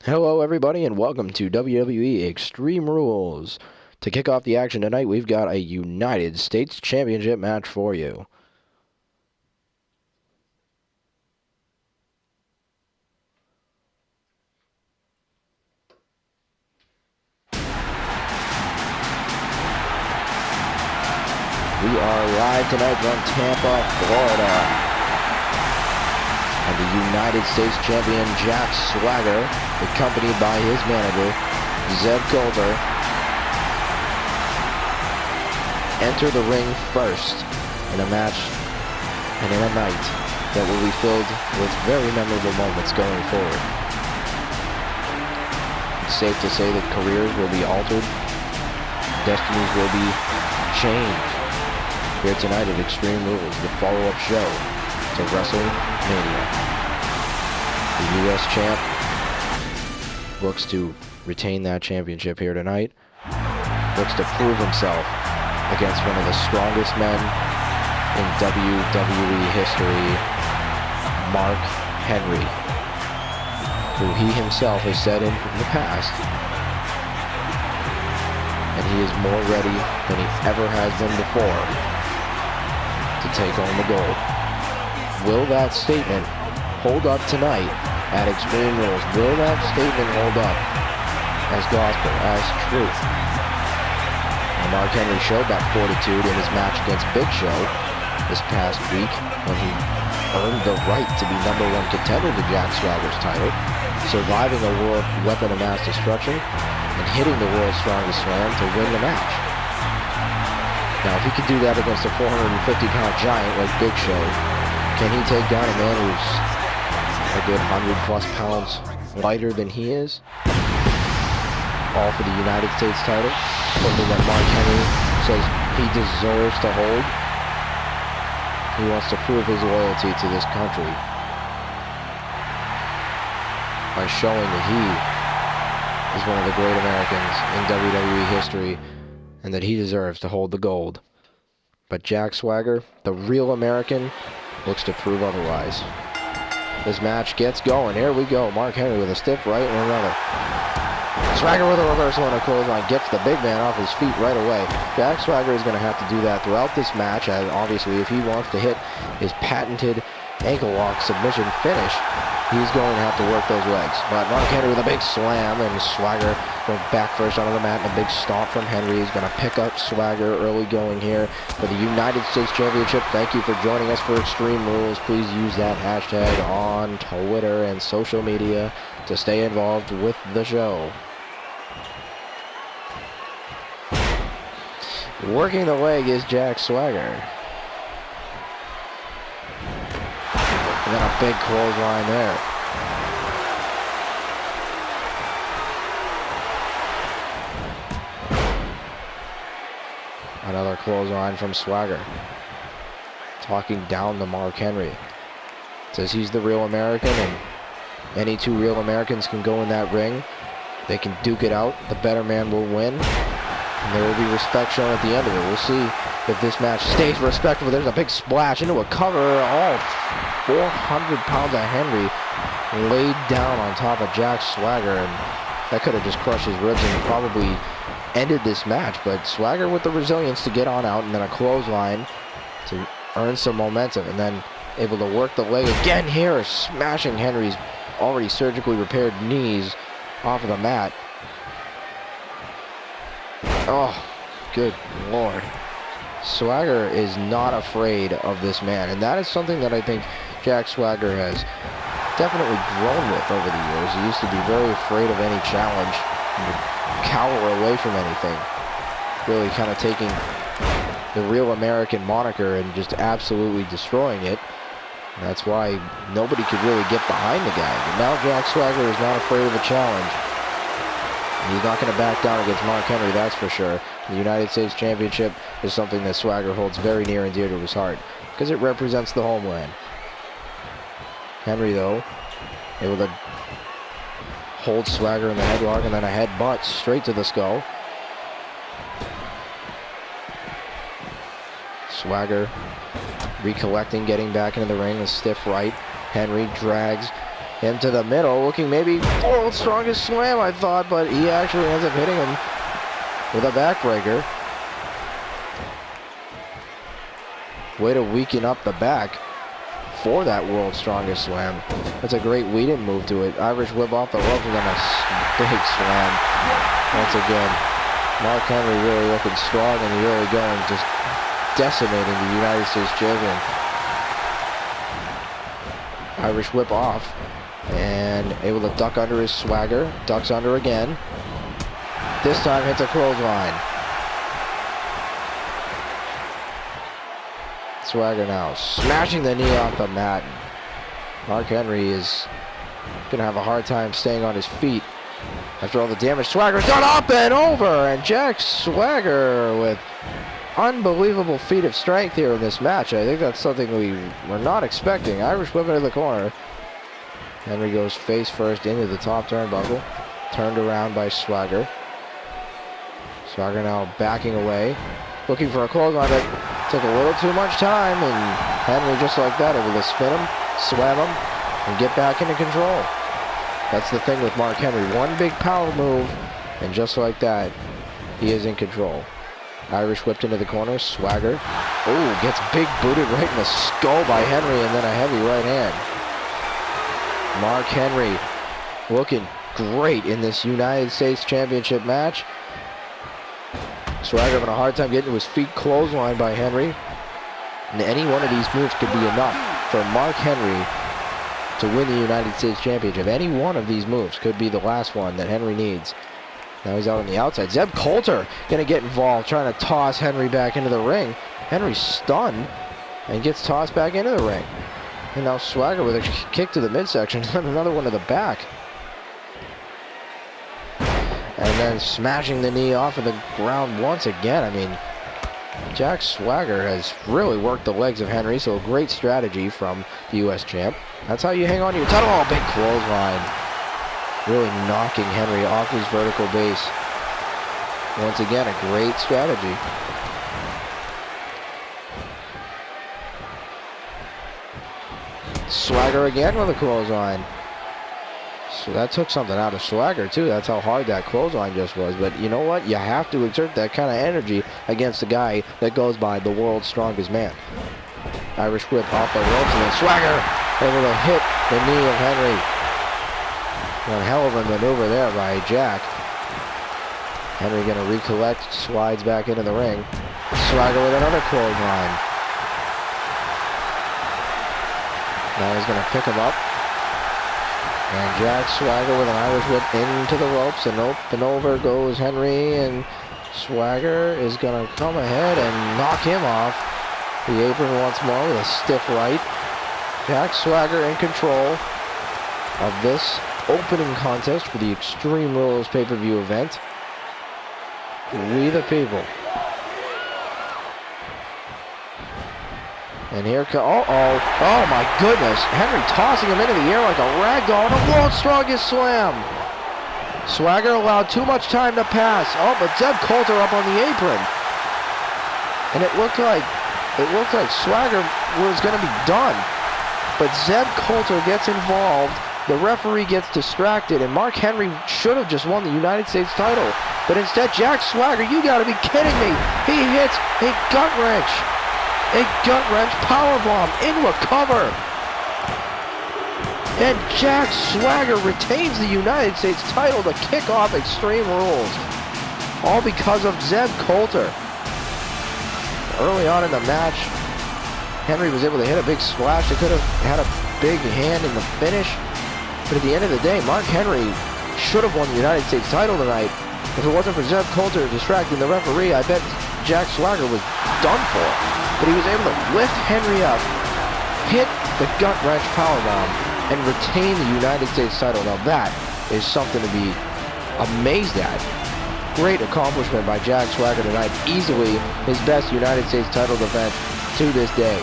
Hello everybody and welcome to WWE Extreme Rules. To kick off the action tonight, we've got a United States Championship match for you. We are live tonight from Tampa, Florida. And the United States Champion Jack Swagger, accompanied by his manager, Zeb Coulter, enter the ring first in a match and in a night that will be filled with very memorable moments going forward. It's safe to say that careers will be altered, destinies will be changed. Here tonight at Extreme Rules, the follow-up show to WrestleMania. The U.S. champ looks to retain that championship here tonight. Looks to prove himself against one of the strongest men in WWE history, Mark Henry, who he himself has said in the past, and he is more ready than he ever has been before to take home the gold. Will that statement hold up tonight at Extreme Rules? Will that statement hold up as gospel, as truth? And Mark Henry showed that fortitude in his match against Big Show this past week when he earned the right to be #1 contender to Jack Swagger's title, surviving a world weapon of mass destruction and hitting the world's strongest slam to win the match. Now, if he could do that against a 450-pound giant like Big Show, can he take down a man who's a good 100+ pounds lighter than he is? All for the United States title. Something that Mark Henry says he deserves to hold. He wants to prove his loyalty to this country by showing that he is one of the great Americans in WWE history and that he deserves to hold the gold. But Jack Swagger, the real American, looks to prove otherwise. This match gets going. Here we go. Mark Henry with a stiff right and another. Swagger with a reversal and a clothesline gets the big man off his feet right away. Jack Swagger is going to have to do that throughout this match, as obviously if he wants to hit his patented ankle lock submission finish, he's going to have to work those legs. But Mark Henry with a big slam, and Swagger going back first onto the mat, and a big stomp from Henry. He's going to pick up Swagger early going here for the United States Championship. Thank you for joining us for Extreme Rules. Please use that hashtag on Twitter and social media to stay involved with the show. Working the leg is Jack Swagger. And then a big clothesline there. Another clothesline from Swagger. Talking down to Mark Henry. Says he's the real American, and any two real Americans can go in that ring. They can duke it out. The better man will win. And there will be respect shown at the end of it. We'll see if this match stays respectful. There's a big splash into a cover. All 400 pounds of Henry laid down on top of Jack Swagger, and that could have just crushed his ribs and probably ended this match. But Swagger with the resilience to get on out, and then a clothesline to earn some momentum, and then able to work the leg again here, smashing Henry's already surgically repaired knees off of the mat. Oh, good Lord. Swagger is not afraid of this man, and that is something that I think Jack Swagger has definitely grown with over the years. He used to be very afraid of any challenge and would cower away from anything, really kind of taking the real American moniker and just absolutely destroying it. And that's why nobody could really get behind the guy. But now Jack Swagger is not afraid of a challenge. He's not going to back down against Mark Henry, that's for sure. The United States Championship is something that Swagger holds very near and dear to his heart, because it represents the homeland. Henry, though, able to hold Swagger in the headlock, and then a headbutt straight to the skull. Swagger recollecting, getting back into the ring, a stiff right. Henry drags Him to the middle, looking maybe world's strongest slam, I thought, but he actually ends up hitting him with a backbreaker. Way to weaken up the back for that world's strongest slam. That's a great lead-in move to it. Irish whip off the ropes and then a big slam. Once again, Mark Henry really looking strong and really going, just decimating the United States champion. Irish whip off and able to duck under his swagger. Ducks under again. This time hits a clothesline. Swagger now smashing the knee off the mat. Mark Henry is going to have a hard time staying on his feet after all the damage. Swagger's done up and over, and Jack Swagger with unbelievable feat of strength here in this match. I think that's something we were not expecting. Irish whip into the corner. Henry goes face first into the top turnbuckle. Turned around by Swagger. Swagger now backing away, looking for a clothesline that took a little too much time, and Henry just like that able to spin him, slam him, and get back into control. That's the thing with Mark Henry. One big power move, and just like that, he is in control. Irish whipped into the corner. Swagger. Oh, gets big booted right in the skull by Henry, and then a heavy right hand. Mark Henry looking great in this United States Championship match. Swagger having a hard time getting to his feet. Clothesline by Henry. And any one of these moves could be enough for Mark Henry to win the United States Championship. Any one of these moves could be the last one that Henry needs. Now he's out on the outside. Zeb Coulter going to get involved, trying to toss Henry back into the ring. Henry's stunned and gets tossed back into the ring. And now Swagger with a kick to the midsection and another one to the back. And then smashing the knee off of the ground once again. I mean, Jack Swagger has really worked the legs of Henry, so a great strategy from the U.S. champ. That's how you hang on to your title. Oh, big clothesline. Really knocking Henry off his vertical base. Once again, a great strategy. Swagger again with a clothesline. So that took something out of Swagger too. That's how hard that clothesline just was. But you know what? You have to exert that kind of energy against a guy that goes by the world's strongest man. Irish whip off the ropes, and then Swagger able to hit the knee of Henry. One hell of a maneuver there by Jack. Henry going to recollect, slides back into the ring. Swagger with another clothesline. Now he's going to pick him up. And Jack Swagger with an Irish whip into the ropes, and up and over goes Henry, and Swagger is going to come ahead and knock him off the apron once more with a stiff right. Jack Swagger in control of this opening contest for the Extreme Rules pay-per-view event. We the people. And here comes, oh my goodness. Henry tossing him into the air like a rag doll on a world's strongest slam. Swagger allowed too much time to pass. Oh, but Zeb Coulter up on the apron. And it looked like Swagger was going to be done. But Zeb Coulter gets involved. The referee gets distracted, and Mark Henry should have just won the United States title. But instead, Jack Swagger, you got to be kidding me. He hits a gut wrench. A gut-wrench powerbomb into a cover. And Jack Swagger retains the United States title to kick off Extreme Rules. All because of Zeb Coulter. Early on in the match, Henry was able to hit a big splash. They could have had a big hand in the finish. But at the end of the day, Mark Henry should have won the United States title tonight. If it wasn't for Zeb Coulter distracting the referee, I bet Jack Swagger was done for. But he was able to lift Henry up, hit the gut-wrench powerbomb, and retain the United States title. Now that is something to be amazed at. Great accomplishment by Jack Swagger tonight. Easily his best United States title defense to this day.